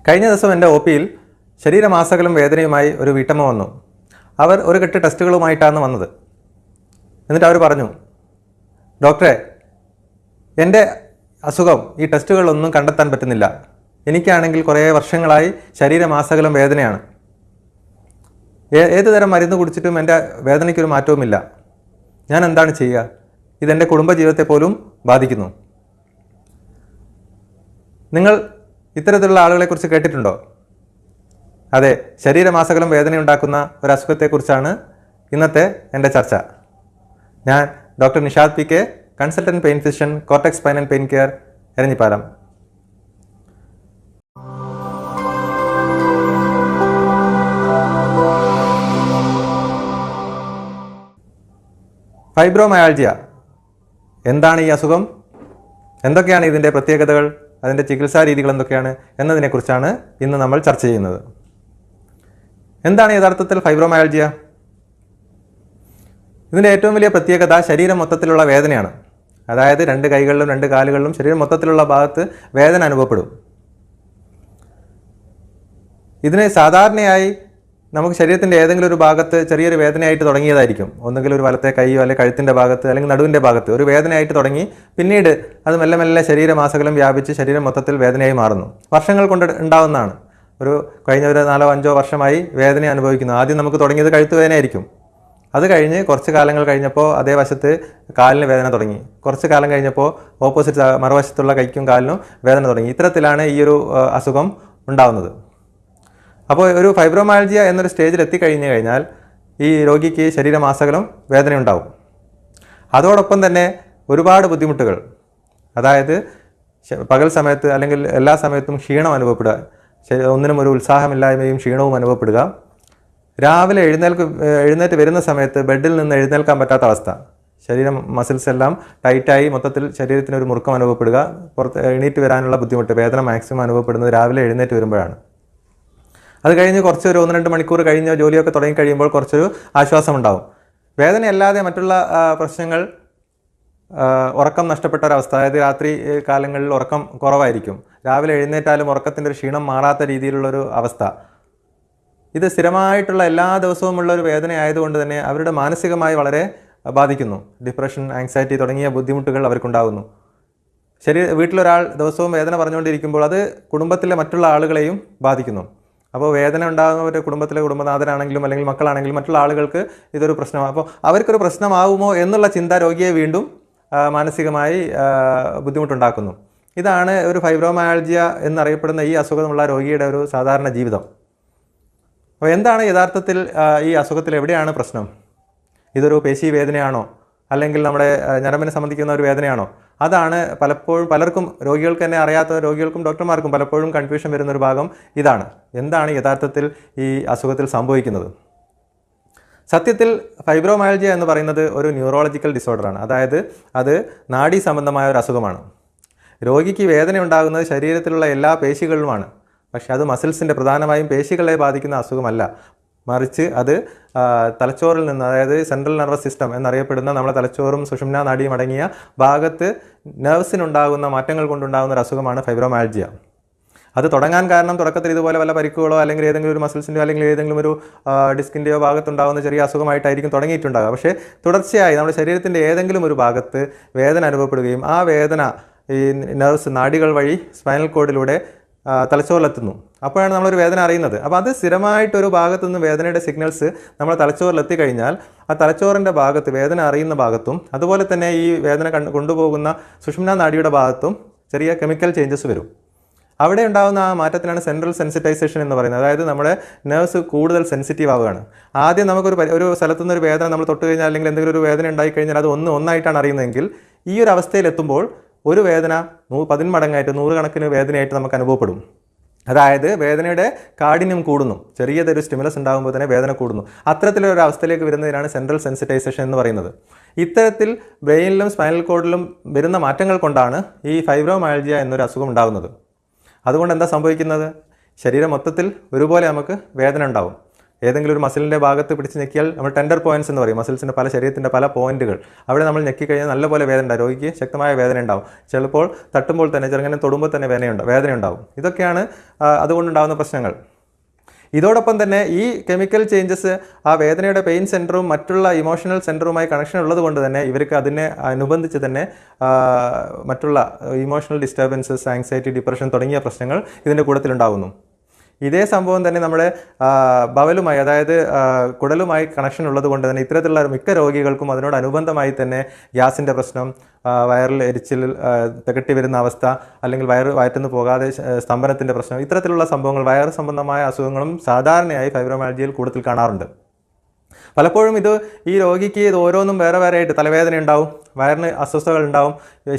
കഴിഞ്ഞ ദിവസം എൻ്റെ ഒ പിയിൽ ശരീരമാസകലം വേദനയുമായി ഒരു വീട്ടമ്മ വന്നു. അവർ ഒരു കെട്ട് ടെസ്റ്റുകളുമായിട്ടാണ് വന്നത്. എന്നിട്ട് അവർ പറഞ്ഞു, ഡോക്ടറെ, എൻ്റെ അസുഖം ഈ ടെസ്റ്റുകളിലൊന്നും കണ്ടെത്താൻ പറ്റുന്നില്ല. എനിക്കാണെങ്കിൽ കുറേ വർഷങ്ങളായി ശരീരമാസകലം വേദനയാണ്. ഏത് തരം മരുന്ന് കുടിച്ചിട്ടും എൻ്റെ വേദനയ്ക്കൊരു മാറ്റവുമില്ല. ഞാൻ എന്താണ് ചെയ്യുക? ഇതെൻ്റെ കുടുംബജീവിതത്തെ പോലും ബാധിക്കുന്നു. നിങ്ങൾ ഇത്തരത്തിലുള്ള ആളുകളെക്കുറിച്ച് കേട്ടിട്ടുണ്ടോ? അതെ, ശരീരമാസകലം വേദനയുണ്ടാക്കുന്ന ഒരു അസുഖത്തെക്കുറിച്ചാണ് ഇന്നത്തെ എൻ്റെ ചർച്ച. ഞാൻ doctor Nishad P K, consultant pain physician, cortex spine and pain care, Eranhipalam. Fibromyalgia എന്താണ് ഈ അസുഖം? എന്തൊക്കെയാണ് ഇതിൻ്റെ പ്രത്യേകതകൾ? അതിൻ്റെ ചികിത്സാ രീതികൾ എന്തൊക്കെയാണ് എന്നതിനെക്കുറിച്ചാണ് ഇന്ന് നമ്മൾ ചർച്ച ചെയ്യുന്നത്. എന്താണ് യഥാർത്ഥത്തിൽ ഫൈബ്രോമയാൾജിയ? ഇതിൻ്റെ ഏറ്റവും വലിയ പ്രത്യേകത ശരീരം മൊത്തത്തിലുള്ള വേദനയാണ്. അതായത് 2 കൈകളിലും 2 കാലുകളിലും ശരീരം മൊത്തത്തിലുള്ള ഭാഗത്ത് വേദന അനുഭവപ്പെടും. ഇതിന് സാധാരണയായി നമുക്ക് ശരീരത്തിൻ്റെ ഏതെങ്കിലും ഒരു ഭാഗത്ത് ചെറിയൊരു വേദനയായിട്ട് തുടങ്ങിയതായിരിക്കും. ഒന്നുകിൽ ഒരു വലത്തെ കൈയോ അല്ലെങ്കിൽ കഴുത്തിൻ്റെ ഭാഗത്ത് അല്ലെങ്കിൽ നടുവിൻ്റെ ഭാഗത്ത് ഒരു വേദനയായിട്ട് തുടങ്ങി പിന്നീട് അത് മെല്ലെ മെല്ലെ ശരീരമാസകലം വ്യാപിച്ച് ശരീരം മൊത്തത്തിൽ വേദനയായി മാറുന്നു. വർഷങ്ങൾ കൊണ്ട് ഉണ്ടാവുന്നതാണ്. കഴിഞ്ഞ ഒരു 4-5 വർഷമായി വേദന അനുഭവിക്കുന്നു. ആദ്യം നമുക്ക് തുടങ്ങിയത് കഴുത്ത് വേദനയായിരിക്കും. അത് കഴിഞ്ഞ് കുറച്ച് കാലങ്ങൾ കഴിഞ്ഞപ്പോൾ അതേ വശത്ത് കാലിന് വേദന തുടങ്ങി. കുറച്ച് കാലം കഴിഞ്ഞപ്പോൾ ഓപ്പോസിറ്റ് മറുവശത്തുള്ള കൈക്കും കാലിനും വേദന തുടങ്ങി. ഇത്തരത്തിലാണ് ഈ ഒരു അസുഖം ഉണ്ടാവുന്നത്. അപ്പോൾ ഒരു ഫൈബ്രോമയാൾജിയ എന്നൊരു സ്റ്റേജിൽ എത്തിക്കഴിഞ്ഞു കഴിഞ്ഞാൽ ഈ രോഗിക്ക് ശരീരമാസകലം വേദന ഉണ്ടാവും. അതോടൊപ്പം തന്നെ ഒരുപാട് ബുദ്ധിമുട്ടുകൾ, അതായത് പകൽ സമയത്ത് അല്ലെങ്കിൽ എല്ലാ സമയത്തും ക്ഷീണം അനുഭവപ്പെടുക, ഒന്നിനും ഒരു ഉത്സാഹമില്ലായ്മയും ക്ഷീണവും അനുഭവപ്പെടുക, രാവിലെ എഴുന്നേറ്റ് വരുന്ന സമയത്ത് ബെഡിൽ നിന്ന് എഴുന്നേൽക്കാൻ പറ്റാത്ത അവസ്ഥ, ശരീരം മസിൽസ് എല്ലാം ടൈറ്റായി മൊത്തത്തിൽ ശരീരത്തിനൊരു മുറുക്കം അനുഭവപ്പെടുക, എണീറ്റ് വരാനുള്ള ബുദ്ധിമുട്ട്, വേദന മാക്സിമം അനുഭവപ്പെടുന്നത് രാവിലെ എഴുന്നേറ്റ് വരുമ്പോഴാണ്. അത് കഴിഞ്ഞ് കുറച്ചൊരു 1-2 മണിക്കൂർ കഴിഞ്ഞ് ജോലിയൊക്കെ തുടങ്ങി കഴിയുമ്പോൾ കുറച്ചൊരു ആശ്വാസം ഉണ്ടാവും. വേദനയല്ലാതെ മറ്റുള്ള പ്രശ്നങ്ങൾ, ഉറക്കം നഷ്ടപ്പെട്ട ഒരവസ്ഥ, അതായത് രാത്രി കാലങ്ങളിൽ ഉറക്കം കുറവായിരിക്കും, രാവിലെ എഴുന്നേറ്റാലും ഉറക്കത്തിൻ്റെ ഒരു ക്ഷീണം മാറാത്ത രീതിയിലുള്ളൊരു അവസ്ഥ, ഇത് സ്ഥിരമായിട്ടുള്ള എല്ലാ ദിവസവുമുള്ള ഒരു വേദന ആയതുകൊണ്ട് തന്നെ അവരുടെ മാനസികമായി വളരെ ബാധിക്കുന്നു. ഡിപ്രഷൻ, ആങ്സൈറ്റി തുടങ്ങിയ ബുദ്ധിമുട്ടുകൾ അവർക്കുണ്ടാകുന്നു. വീട്ടിലൊരാൾ ദിവസവും വേദന പറഞ്ഞുകൊണ്ടിരിക്കുമ്പോൾ അത് കുടുംബത്തിലെ മറ്റുള്ള ആളുകളെയും ബാധിക്കുന്നു. അപ്പോൾ വേദന ഉണ്ടാകുന്നവരുടെ കുടുംബത്തിലെ കുടുംബനാഥനാണെങ്കിലും അല്ലെങ്കിൽ മക്കളാണെങ്കിലും മറ്റുള്ള ആളുകൾക്ക് ഇതൊരു പ്രശ്നമാണ്. അപ്പോൾ അവർക്കൊരു പ്രശ്നമാവുമോ എന്നുള്ള ചിന്ത രോഗിയെ വീണ്ടും മാനസികമായി ബുദ്ധിമുട്ടുണ്ടാക്കുന്നു. ഇതാണ് ഒരു ഫൈബ്രോമയാൾജിയ എന്നറിയപ്പെടുന്ന ഈ അസുഖമുള്ള രോഗിയുടെ ഒരു സാധാരണ ജീവിതം. അപ്പോൾ എന്താണ് യഥാർത്ഥത്തിൽ ഈ അസുഖത്തിൽ എവിടെയാണ് പ്രശ്നം? ഇതൊരു പേശി വേദനയാണോ അല്ലെങ്കിൽ നമ്മുടെ ഞരമ്പിനെ സംബന്ധിക്കുന്ന ഒരു വേദനയാണോ? അതാണ് പലപ്പോഴും പലർക്കും, രോഗികൾക്ക് തന്നെ അറിയാത്ത രോഗികൾക്കും ഡോക്ടർമാർക്കും പലപ്പോഴും കൺഫ്യൂഷൻ വരുന്നൊരു ഭാഗം ഇതാണ്. എന്താണ് യഥാർത്ഥത്തിൽ ഈ അസുഖത്തിൽ സംഭവിക്കുന്നത്? സത്യത്തിൽ ഫൈബ്രോമയാൾജിയ എന്ന് പറയുന്നത് ഒരു ന്യൂറോളജിക്കൽ ഡിസോർഡറാണ്. അതായത് അത് നാഡീ സംബന്ധമായ ഒരു അസുഖമാണ്. രോഗിക്ക് വേദന ഉണ്ടാകുന്നത് ശരീരത്തിലുള്ള എല്ലാ പേശികളിലുമാണ്. പക്ഷേ അത് മസിൽസിൻ്റെ, പ്രധാനമായും പേശികളെ ബാധിക്കുന്ന അസുഖമല്ല. മറിച്ച് അത് തലച്ചോറിൽ നിന്ന്, അതായത് സെൻട്രൽ നെർവസ് സിസ്റ്റം എന്നറിയപ്പെടുന്ന നമ്മുടെ തലച്ചോറും സുഷുമ്നാ നാഡിയും അടങ്ങിയ ഭാഗത്ത് നെർവ്സിനുണ്ടാകുന്ന മാറ്റങ്ങൾ കൊണ്ടുണ്ടാകുന്ന ഒരു അസുഖമാണ് ഫൈബ്രോമയാൾജിയ. അത് തുടങ്ങാൻ കാരണം തുടക്കത്തിൽ ഇതുപോലെ വല്ല പരിക്കുകളോ അല്ലെങ്കിൽ ഏതെങ്കിലും ഒരു മസിൽസിൻ്റെയോ അല്ലെങ്കിൽ ഏതെങ്കിലും ഒരു ഡിസ്കിൻ്റെയോ ഭാഗത്തുണ്ടാകുന്ന ചെറിയ അസുഖമായിട്ടായിരിക്കും തുടങ്ങിയിട്ടുണ്ടാകുക. പക്ഷേ തുടർച്ചയായി നമ്മുടെ ശരീരത്തിൻ്റെ ഏതെങ്കിലും ഒരു ഭാഗത്ത് വേദന അനുഭവപ്പെടുകയും ആ വേദന ഈ നെർവ്സ്, നാഡികൾ വഴി സ്പൈനൽ കോഡിലൂടെ തലച്ചോറിലെത്തുന്നു. അപ്പോഴാണ് നമ്മളൊരു വേദന അറിയുന്നത്. അപ്പോൾ അത് സ്ഥിരമായിട്ടൊരു ഭാഗത്തു നിന്ന് വേദനയുടെ സിഗ്നൽസ് നമ്മൾ തലച്ചോറിലെത്തി കഴിഞ്ഞാൽ ആ തലച്ചോറിൻ്റെ ഭാഗത്ത്, വേദന അറിയുന്ന ഭാഗത്തും അതുപോലെ തന്നെ ഈ വേദന കൊണ്ടുപോകുന്ന സുഷുമ്നാ നാഡിയുടെ ഭാഗത്തും ചെറിയ കെമിക്കൽ ചേഞ്ചസ് വരും. അവിടെ ഉണ്ടാകുന്ന ആ മാറ്റത്തിനാണ് സെൻട്രൽ സെൻസിറ്റൈസേഷൻ എന്ന് പറയുന്നത്. അതായത് നമ്മുടെ നെർവ്സ് കൂടുതൽ സെൻസിറ്റീവ് ആവുകയാണ്. ആദ്യം നമുക്കൊരു സ്ഥലത്തുനിന്ന് ഒരു വേദന നമ്മൾ തൊട്ട് കഴിഞ്ഞാൽ അല്ലെങ്കിൽ എന്തെങ്കിലും ഒരു വേദന ഉണ്ടായിക്കഴിഞ്ഞാൽ അത് ഒന്നായിട്ടാണ് അറിയുന്നതെങ്കിൽ ഈ ഒരു അവസ്ഥയിലെത്തുമ്പോൾ ഒരു വേദന 10 മടങ്ങായിട്ട് 100 കണക്കിന് വേദനയായിട്ട് നമുക്ക് അനുഭവപ്പെടും. അതായത് വേദനയുടെ കാഠിന്യം കൂടുന്നു. ചെറിയതൊരു സ്റ്റിമുലസ് ഉണ്ടാകുമ്പോൾ തന്നെ വേദന കൂടുന്നു. അത്തരത്തിലൊരു അവസ്ഥയിലേക്ക് വരുന്നതിനാണ് സെൻട്രൽ സെൻസിറ്റൈസേഷൻ എന്ന് പറയുന്നത്. ഇത്തരത്തിൽ ബ്രെയിനിലും സ്പൈനൽ കോഡിലും വരുന്ന മാറ്റങ്ങൾ കൊണ്ടാണ് ഈ ഫൈബ്രോമയാൾജിയ എന്നൊരു അസുഖം ഉണ്ടാകുന്നത്. അതുകൊണ്ട് എന്താ സംഭവിക്കുന്നത്? ശരീരം മൊത്തത്തിൽ ഒരുപോലെ നമുക്ക് വേദന ഉണ്ടാവും. ഏതെങ്കിലും ഒരു മസിലിൻ്റെ ഭാഗത്ത് പിടിച്ച് ഞെക്കിയാൽ നമ്മൾ ടെൻഡർ പോയിന്റ്സ് എന്ന് പറയും. മസിൽസിൻ്റെ ശരീരത്തിൻ്റെ പല പോയിന്റുകൾ അവിടെ നമ്മൾ ഞെക്കിക്കഴിഞ്ഞാൽ നല്ലപോലെ വേദന ഉണ്ടാവും. രോഗിക്ക് ശക്തമായ വേദന ഉണ്ടാവും. ചിലപ്പോൾ തട്ടുമ്പോൾ തന്നെ ചെറുങ്ങനെ തൊടുമ്പോൾ തന്നെ വേദന ഉണ്ടാവും. ഇതൊക്കെയാണ് അതുകൊണ്ടുണ്ടാകുന്ന പ്രശ്നങ്ങൾ. ഇതോടൊപ്പം തന്നെ ഈ കെമിക്കൽ ചേഞ്ചസ് ആ വേദനയുടെ പെയിൻ സെൻറ്ററും മറ്റുള്ള ഇമോഷണൽ സെൻറ്ററുമായി കണക്ഷൻ ഉള്ളത് കൊണ്ട് തന്നെ ഇവർക്ക് അതിനെ അനുബന്ധിച്ച് തന്നെ മറ്റുള്ള ഇമോഷണൽ ഡിസ്റ്റർബൻസസ്, ആങ്സൈറ്റി, ഡിപ്രഷൻ തുടങ്ങിയ പ്രശ്നങ്ങൾ ഇതിൻ്റെ കൂട്ടത്തിലുണ്ടാകുന്നു. ഇതേ സംഭവം തന്നെ നമ്മുടെ ബവലുമായി, അതായത് കുടലുമായി കണക്ഷൻ ഉള്ളത് കൊണ്ട് തന്നെ ഇത്തരത്തിലുള്ള മിക്ക രോഗികൾക്കും അതിനോടനുബന്ധമായി തന്നെ ഗ്യാസിൻ്റെ പ്രശ്നം, വയറിൽ എരിച്ചിൽ, തികട്ടി വരുന്ന അവസ്ഥ, അല്ലെങ്കിൽ വയറ്റുന്നു പോകാതെ സ്തംഭനത്തിൻ്റെ പ്രശ്നം, ഇത്തരത്തിലുള്ള സംഭവങ്ങൾ, വയറ് സംബന്ധമായ അസുഖങ്ങളും സാധാരണയായി ഫൈബ്രോമയാൽജിയയിൽ കൂടുതൽ കാണാറുണ്ട്. പലപ്പോഴും ഈ രോഗിക്ക് ഇത് ഓരോന്നും വേറെ ആയിട്ട് തലവേദന ഉണ്ടാവും, വയറിന് അസ്വസ്ഥതകൾ ഉണ്ടാവും,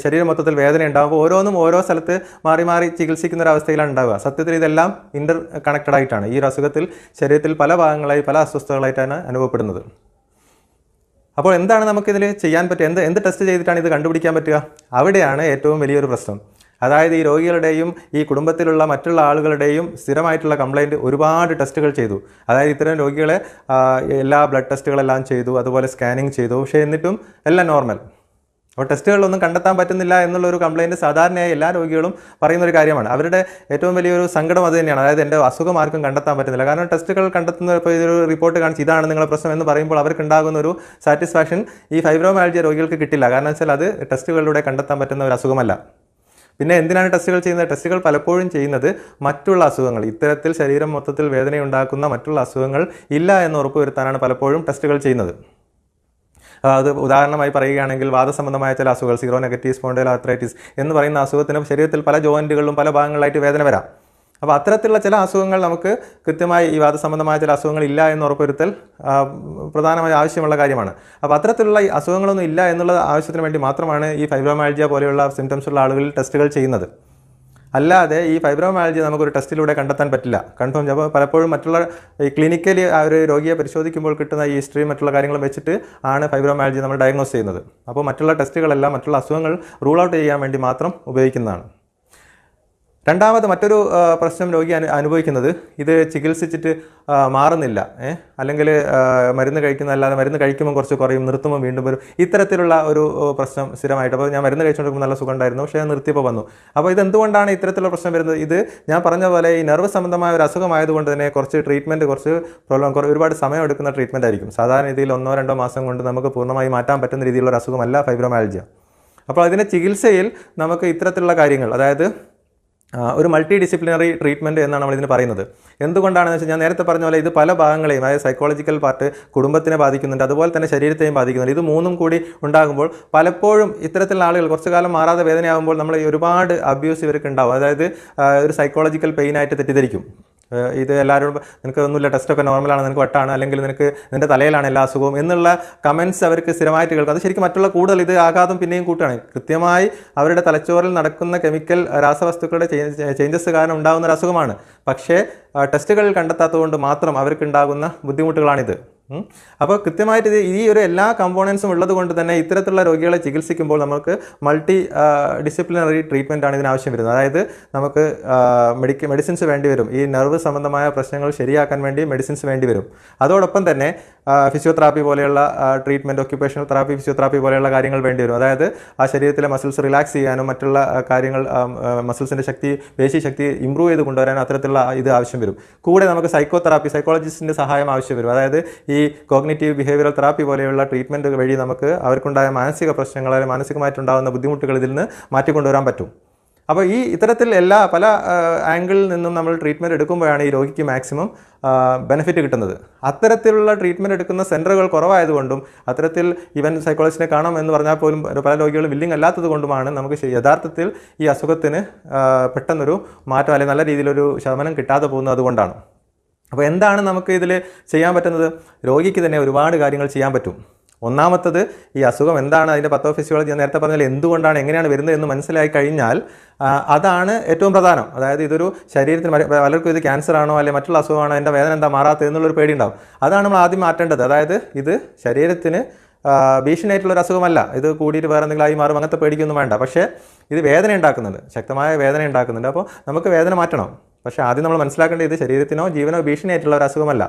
ശരീരം മൊത്തത്തിൽ വേദന ഉണ്ടാവും. അപ്പോൾ ഓരോന്നും ഓരോ സ്ഥലത്ത് മാറി മാറി ചികിത്സിക്കുന്ന ഒരു അവസ്ഥയിലാണ് ഉണ്ടാവുക. സത്യത്തിൽ ഇതെല്ലാം ഇൻ്റർ കണക്റ്റഡ് ആയിട്ടാണ്. ഈ ഒരു അസുഖത്തിൽ ശരീരത്തിൽ പല ഭാഗങ്ങളായി പല അസ്വസ്ഥതകളായിട്ടാണ് അനുഭവപ്പെടുന്നത്. അപ്പോൾ എന്താണ് നമുക്കിതിൽ ചെയ്യാൻ പറ്റുക? എന്ത് ടെസ്റ്റ് ചെയ്തിട്ടാണ് ഇത് കണ്ടുപിടിക്കാൻ പറ്റുക? അവിടെയാണ് ഏറ്റവും വലിയൊരു പ്രശ്നം. അതായത് ഈ രോഗികളുടെയും ഈ കുടുംബത്തിലുള്ള മറ്റുള്ള ആളുകളുടെയും സ്ഥിരമായിട്ടുള്ള കംപ്ലയിൻറ്റ് ഒരുപാട് ടെസ്റ്റുകൾ ചെയ്തു. അതായത് ഇത്തരം രോഗികളെ എല്ലാ ബ്ലഡ് ടെസ്റ്റുകളെല്ലാം ചെയ്തു, അതുപോലെ സ്കാനിങ് ചെയ്തു. പക്ഷേ എന്നിട്ടും എല്ലാം നോർമൽ. അപ്പോൾ ടെസ്റ്റുകളിലൊന്നും കണ്ടെത്താൻ പറ്റുന്നില്ല എന്നുള്ളൊരു കംപ്ലയിൻറ്റ് സാധാരണയായി എല്ലാ രോഗികളും പറയുന്നൊരു കാര്യമാണ്. അവരുടെ ഏറ്റവും വലിയൊരു സങ്കടം അത് തന്നെയാണ്. അതായത് എൻ്റെ അസുഖം ആർക്കും കണ്ടെത്താൻ പറ്റുന്നില്ല. കാരണം ടെസ്റ്റുകൾ കണ്ടെത്തുന്ന ഇപ്പോൾ ഇതൊരു റിപ്പോർട്ട് കാണിച്ച് ഇതാണ് നിങ്ങളുടെ പ്രശ്നം എന്ന് പറയുമ്പോൾ അവർക്കുണ്ടാകുന്ന ഒരു സാറ്റിസ്ഫാക്ഷൻ ഈ ഫൈബ്രോമയാൽജിയ രോഗികൾക്ക് കിട്ടില്ല. കാരണം വെച്ചാൽ അത് ടെസ്റ്റുകളിലൂടെ കണ്ടെത്താൻ പറ്റുന്ന ഒരു അസുഖമല്ല. പിന്നെ എന്തിനാണ് ടെസ്റ്റുകൾ ചെയ്യുന്നത്? ടെസ്റ്റുകൾ പലപ്പോഴും ചെയ്യുന്നത് മറ്റുള്ള അസുഖങ്ങൾ, ഇത്തരത്തിൽ ശരീരം മൊത്തത്തിൽ വേദനയുണ്ടാക്കുന്ന മറ്റുള്ള അസുഖങ്ങൾ ഇല്ല എന്ന് ഉറപ്പുവരുത്താനാണ് പലപ്പോഴും ടെസ്റ്റുകൾ ചെയ്യുന്നത്. അത് ഉദാഹരണമായി പറയുകയാണെങ്കിൽ വാദസംബന്ധമായ ചില അസുഖങ്ങൾ, സീറോ നെഗറ്റീവ് സ്പോണ്ടൈലോആർത്രൈറ്റിസ് എന്ന് പറയുന്ന അസുഖത്തിന് ശരീരത്തിൽ പല ജോയിൻറ്റുകളിലും പല ഭാഗങ്ങളായിട്ട് വേദന വരാം. അപ്പോൾ അത്തരത്തിലുള്ള ചില അസുഖങ്ങൾ നമുക്ക് കൃത്യമായി ഈ വാദസംബന്ധമായ ചില അസുഖങ്ങൾ ഇല്ല എന്ന് ഉറപ്പുവരുത്തൽ പ്രധാനമായി ആവശ്യമുള്ള കാര്യമാണ്. അപ്പോൾ അത്തരത്തിലുള്ള ഈ അസുഖങ്ങളൊന്നും ഇല്ല എന്നുള്ള ആവശ്യത്തിന് വേണ്ടി മാത്രമാണ് ഈ ഫൈബ്രോമയാൽജിയ പോലെയുള്ള സിംറ്റംസ് ഉള്ള ആളുകളിൽ ടെസ്റ്റുകൾ ചെയ്യുന്നത്. അല്ലാതെ ഈ ഫൈബ്രോമയാൽജിയ നമുക്കൊരു ടെസ്റ്റിലൂടെ കണ്ടെത്താൻ പറ്റില്ല. കൺഫേം. അപ്പോൾ പലപ്പോഴും മറ്റുള്ള ഈ ക്ലിനിക്കലി ആ ഒരു രോഗിയെ പരിശോധിക്കുമ്പോൾ കിട്ടുന്ന ഈ ഹിസ്റ്ററി മറ്റുള്ള കാര്യങ്ങളും വെച്ചിട്ട് ആണ് ഫൈബ്രോമയാൽജിയ നമ്മൾ ഡയഗ്നോസ് ചെയ്യുന്നത്. അപ്പോൾ മറ്റുള്ള ടെസ്റ്റുകളെല്ലാം മറ്റുള്ള അസുഖങ്ങൾ റൂൾ ഔട്ട് ചെയ്യാൻ വേണ്ടി മാത്രം ഉപയോഗിക്കുന്നതാണ്. രണ്ടാമത് മറ്റൊരു പ്രശ്നം രോഗി അനുഭവിക്കുന്നത്, ഇത് ചികിത്സിച്ചിട്ട് മാറുന്നില്ല, അല്ലെങ്കിൽ മരുന്ന് കഴിക്കുന്നതല്ലാതെ മരുന്ന് കഴിക്കുമ്പോൾ കുറച്ച് കുറയും, നിർത്തുമ്പോൾ വീണ്ടും വരും, ഇത്തരത്തിലുള്ള ഒരു പ്രശ്നം സ്ഥിരമായിട്ട്. അപ്പോൾ ഞാൻ മരുന്ന് കഴിച്ചുകൊണ്ടിരിക്കുമ്പോൾ നല്ല സുഖം ഉണ്ടായിരുന്നു, പക്ഷേ ഞാൻ നിർത്തിയപ്പോൾ വന്നു. അപ്പോൾ ഇതെന്തുകൊണ്ടാണ് ഇത്തരത്തിലുള്ള പ്രശ്നം വരുന്നത്? ഇത് ഞാൻ പറഞ്ഞ പോലെ ഈ നെർവ് സംബന്ധമായ ഒരു അസുഖമായതുകൊണ്ട് തന്നെ കുറച്ച് ട്രീറ്റ്മെൻറ്റ്, ഒരുപാട് സമയം എടുക്കുന്ന ട്രീറ്റ്മെൻറ്റ് ആയിരിക്കും. സാധാരണ രീതിയിൽ 1-2 മാസം കൊണ്ട് നമുക്ക് പൂർണ്ണമായി മാറ്റാൻ പറ്റുന്ന രീതിയിലുള്ള അസുഖമല്ല ഫൈബ്രോമയാൽജിയ. അപ്പോൾ അതിൻ്റെ ചികിത്സയിൽ നമുക്ക് ഇത്തരത്തിലുള്ള കാര്യങ്ങൾ, അതായത് ഒരു മൾട്ടി ഡിസിപ്ലിനറി ട്രീറ്റ്മെൻറ്റ് എന്നാണ് നമ്മളിതിന് പറയുന്നത്. എന്തുകൊണ്ടാണെന്ന് വെച്ചാൽ ഞാൻ നേരത്തെ പറഞ്ഞ പോലെ ഇത് പല ഭാഗങ്ങളെയും, അതായത് സൈക്കോളജിക്കൽ പാർട്ട് കുടുംബത്തിനെ ബാധിക്കുന്നുണ്ട്, അതുപോലെ തന്നെ ശരീരത്തെയും ബാധിക്കുന്നുണ്ട്. ഇത് മൂന്നും കൂടി ഉണ്ടാകുമ്പോൾ പലപ്പോഴും ഇത്തരത്തിലുള്ള ആളുകൾ കുറച്ചു കാലം മാറാതെ വേദനയാകുമ്പോൾ നമ്മൾ ഒരുപാട് അബ്യൂസ് ഇവർക്ക് ഉണ്ടാവും. അതായത് ഒരു സൈക്കോളജിക്കൽ പെയിനായിട്ട് തെറ്റിദ്ധരിക്കും. ഇത് എല്ലാവരും നിനക്ക് ഒന്നുമില്ല, ടെസ്റ്റൊക്കെ നോർമലാണ്, നിനക്ക് വട്ടാണ്, അല്ലെങ്കിൽ നിൻ്റെ തലയിലാണ് എല്ലാ അസുഖവും എന്നുള്ള കമൻറ്റ്സ് അവർക്ക് സ്ഥിരമായിട്ട് കേൾക്കും. അത് ശരിക്കും മറ്റുള്ള കൂടുതൽ ഇത് ആഘാതം പിന്നെയും കൂട്ടുകയാണ്. കൃത്യമായി അവരുടെ തലച്ചോറിൽ നടക്കുന്ന കെമിക്കൽ രാസവസ്തുക്കളുടെ ചേഞ്ചസ് കാരണം ഉണ്ടാകുന്ന ഒരു അസുഖമാണ്. പക്ഷേ ടെസ്റ്റുകളിൽ കണ്ടെത്താത്തതുകൊണ്ട് മാത്രം അവർക്കുണ്ടാകുന്ന ബുദ്ധിമുട്ടുകളാണിത്. അപ്പോൾ കൃത്യമായിട്ട് ഈ ഒരു എല്ലാ കമ്പോണൻസും ഉള്ളത് കൊണ്ട് തന്നെ ഇത്തരത്തിലുള്ള രോഗികളെ ചികിത്സിക്കുമ്പോൾ നമുക്ക് മൾട്ടി ഡിസിപ്ലിനറി ട്രീറ്റ്മെൻ്റ് ആണ് ഇതിനാവശ്യം വരുന്നത്. അതായത് നമുക്ക് മെഡിസിൻസ് വേണ്ടി വരും. ഈ നെർവ് സംബന്ധമായ പ്രശ്നങ്ങൾ ശരിയാക്കാൻ വേണ്ടി മെഡിസിൻസ് വേണ്ടി വരും. അതോടൊപ്പം തന്നെ ഫിസിയോതെറാപ്പി പോലെയുള്ള ട്രീറ്റ്മെൻറ്റ്, ഒക്യുപേഷണൽ തെറാപ്പി, ഫിസിയോതെറാപ്പി പോലെയുള്ള കാര്യങ്ങൾ വേണ്ടി വരും. അതായത് ആ ശരീരത്തിലെ മസിൽസ് റിലാക്സ് ചെയ്യാനും മറ്റുള്ള കാര്യങ്ങൾ, മസിൽസിൻ്റെ ശക്തി, പേശി ശക്തി ഇമ്പ്രൂവ് ചെയ്ത് കൊണ്ടുവരാനും അത്തരത്തിലുള്ള ഇത് ആവശ്യം വരും. കൂടെ നമുക്ക് സൈക്കോതെറാപ്പി, സൈക്കോളജിസ്റ്റിൻ്റെ സഹായം ആവശ്യം വരും. അതായത് ഈ കോഗ്നിറ്റീവ് ബിഹേവിയറൽ തെറാപ്പി പോലെയുള്ള ട്രീറ്റ്മെൻറ്റ് വഴി നമുക്ക് അവർക്കുണ്ടായ മാനസിക പ്രശ്നങ്ങൾ, അല്ലെങ്കിൽ മാനസികമായിട്ടുണ്ടാകുന്ന ബുദ്ധിമുട്ടുകൾ ഇതിൽ നിന്ന് മാറ്റിക്കൊണ്ടുവരാൻ പറ്റും. അപ്പോൾ ഈ ഇത്തരത്തിൽ പല ആംഗിളിൽ നിന്നും നമ്മൾ ട്രീറ്റ്മെൻറ്റ് എടുക്കുമ്പോഴാണ് ഈ രോഗിക്ക് മാക്സിമം ബെനിഫിറ്റ് കിട്ടുന്നത്. അത്തരത്തിലുള്ള ട്രീറ്റ്മെൻറ്റ് എടുക്കുന്ന സെൻറ്ററുകൾ കുറവായതുകൊണ്ടും അത്തരത്തിൽ ഈവൻ സൈക്കോളജിസ്റ്റിനെ കാണാം എന്ന് പറഞ്ഞാൽ പോലും പല രോഗികളും വില്ലിങ് അല്ലാത്തത് കൊണ്ടുമാണ് നമുക്ക് യഥാർത്ഥത്തിൽ ഈ അസുഖത്തിന് പെട്ടെന്നൊരു മാറ്റം അല്ലെങ്കിൽ നല്ല രീതിയിലൊരു ശമനം കിട്ടാതെ പോകുന്നത് അതുകൊണ്ടാണ്. അപ്പോൾ എന്താണ് നമുക്ക് ഇതിൽ ചെയ്യാൻ പറ്റുന്നത്? രോഗിക്ക് തന്നെ ഒരുപാട് കാര്യങ്ങൾ ചെയ്യാൻ പറ്റും. ഒന്നാമത്തത്, ഈ അസുഖം എന്താണ്, അതിൻ്റെ പത്തോഫിസിയോളജി ഞാൻ നേരത്തെ പറഞ്ഞാൽ എന്തുകൊണ്ടാണ്, എങ്ങനെയാണ് വരുന്നത് എന്ന് മനസ്സിലായി കഴിഞ്ഞാൽ അതാണ് ഏറ്റവും പ്രധാനം. അതായത് ഇതൊരു ശരീരത്തിന് പലർക്കും ഇത് ക്യാൻസർ ആണോ അല്ലെങ്കിൽ മറ്റുള്ള അസുഖമാണോ, എൻ്റെ വേദന എന്താ മാറാത്തത് എന്നുള്ളൊരു പേടി ഉണ്ടാവും. അതാണ് നമ്മൾ ആദ്യം മാറ്റേണ്ടത്. അതായത് ഇത് ശരീരത്തിന് ഭീഷണിയായിട്ടുള്ളൊരു അസുഖമല്ല, ഇത് കൂടിയിട്ട് വേറെ എന്തെങ്കിലും ആയി മാറും, അങ്ങനത്തെ പേടിക്കൊന്നും വേണ്ട. പക്ഷേ ഇത് വേദന ഉണ്ടാക്കുന്നുണ്ട്, ശക്തമായ വേദന ഉണ്ടാക്കുന്നുണ്ട്. അപ്പോൾ നമുക്ക് വേദന മാറ്റണം. പക്ഷേ ആദ്യം നമ്മൾ മനസ്സിലാക്കേണ്ടത് ഇത് ശരീരത്തിനോ ജീവനോ ഭീഷണിയായിട്ടുള്ള ഒരു അസുഖമല്ല.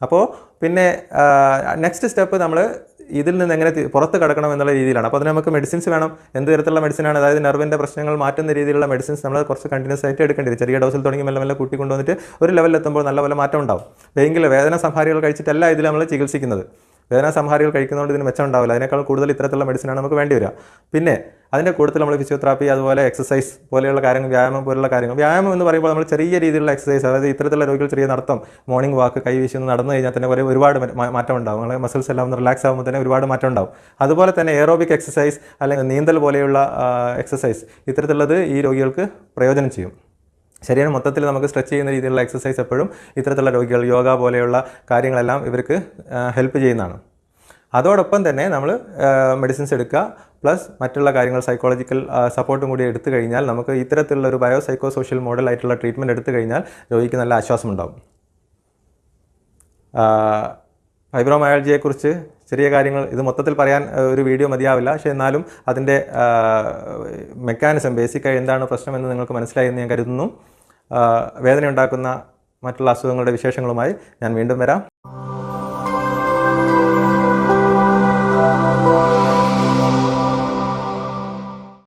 അപ്പോൾ പിന്നെ നെക്സ്റ്റ് സ്റ്റെപ്പ് നമ്മൾ ഇതിൽ നിന്ന് എങ്ങനെ പുറത്ത് കടക്കണം എന്നുള്ള രീതിയിലാണ്. അപ്പോൾ അതിന് നമുക്ക് മെഡിസിൻസ് വേണം. എന്ത് തരത്തിലുള്ള മെഡിസിനാണ്, അതായത് നെർവിൻ്റെ പ്രശ്നങ്ങൾ മാറ്റുന്ന രീതിയിലുള്ള മെഡിസിൻസ് നമ്മൾ കുറച്ച് കണ്ടിന്യൂസ് ആയിട്ട് എടുക്കേണ്ടി വരും. ചെറിയ ഡോസിൽ തുടങ്ങി മെല്ലെ മെല്ലെ കൂട്ടി കൊണ്ടുവന്നിട്ട് ഒരു ലെവലിലെത്തുമ്പോൾ നല്ലപോലെ മാറ്റം ഉണ്ടാവും. എങ്കിൽ വേദന സംഹാരികൾ കഴിച്ചിട്ടല്ല ഇതിൽ നമ്മൾ ചികിത്സിക്കുന്നത്. വേദന സംഹാരികൾ കഴിക്കുന്നതുകൊണ്ട് ഇതിന് മെച്ചം ഉണ്ടാവില്ല. അതിനേക്കാൾ കൂടുതൽ ഇത്തരത്തിലുള്ള മെഡിസിനാണ് നമുക്ക് വേണ്ടി വരിക. പിന്നെ അതിൻ്റെ കൂട്ടത്തിൽ നമ്മൾ ഫിസിയോതെറാപ്പി, അതുപോലെ എക്സസൈസ് പോലെയുള്ള കാര്യങ്ങൾ, വ്യായാമം പോലുള്ള കാര്യങ്ങൾ. വ്യായാമം എന്ന് പറയുമ്പോൾ നമ്മൾ ചെറിയ രീതിയിലുള്ള എക്സസൈസ്, അതായത് ഇത്തരത്തിലുള്ള രോഗികൾ ചെറിയ നടത്തം, മോർണിംഗ് വാക്ക്, കൈവീശി ഒന്ന് നടന്നു കഴിഞ്ഞാൽ തന്നെ ഒരുപാട് മാറ്റം ഉണ്ടാവും. നമ്മളെ മസിൽസ് എല്ലാം ഒന്ന് റിലാക്സ് ആകുമ്പോൾ തന്നെ ഒരുപാട് മാറ്റം ഉണ്ടാവും. അതുപോലെ തന്നെ എയറോബിക് എക്സസൈസ് അല്ലെങ്കിൽ നീന്തൽ പോലെയുള്ള എക്സസൈസ്, ഇത്തരത്തിലുള്ളത് ഈ രോഗികൾക്ക് പ്രയോജനം ചെയ്യും. ശരീരം മൊത്തത്തിൽ നമുക്ക് സ്ട്രെച്ച് ചെയ്യുന്ന രീതിയിലുള്ള എക്സസൈസ് എപ്പോഴും ഇത്തരത്തിലുള്ള രോഗികൾ, യോഗ പോലെയുള്ള കാര്യങ്ങളെല്ലാം ഇവർക്ക് ഹെൽപ്പ് ചെയ്യുന്നതാണ്. അതോടൊപ്പം തന്നെ നമ്മൾ മെഡിസിൻസ് എടുക്കുക, പ്ലസ് മറ്റുള്ള കാര്യങ്ങൾ സൈക്കോളജിക്കൽ സപ്പോർട്ടും കൂടി എടുത്തു കഴിഞ്ഞാൽ നമുക്ക് ഇത്തരത്തിലുള്ള ഒരു ബയോ സൈക്കോ സോഷ്യൽ മോഡലായിട്ടുള്ള ട്രീറ്റ്മെൻറ്റ് എടുത്തു കഴിഞ്ഞാൽ രോഗിക്ക് നല്ല ആശ്വാസം ഉണ്ടാകും. ഫൈബ്രോമയാൾജിയെക്കുറിച്ച് ചെറിയ കാര്യങ്ങൾ ഇത് മൊത്തത്തിൽ പറയാൻ ഒരു വീഡിയോ മതിയാവില്ല. പക്ഷേ എന്നാലും അതിൻ്റെ മെക്കാനിസം, ബേസിക്കായി എന്താണ് പ്രശ്നമെന്ന് നിങ്ങൾക്ക് മനസ്സിലായി എന്ന് ഞാൻ കരുതുന്നു. വേദന ഉണ്ടാക്കുന്ന മറ്റുള്ള അസുഖങ്ങളുടെ വിശേഷങ്ങളുമായി ഞാൻ വീണ്ടും വരാം.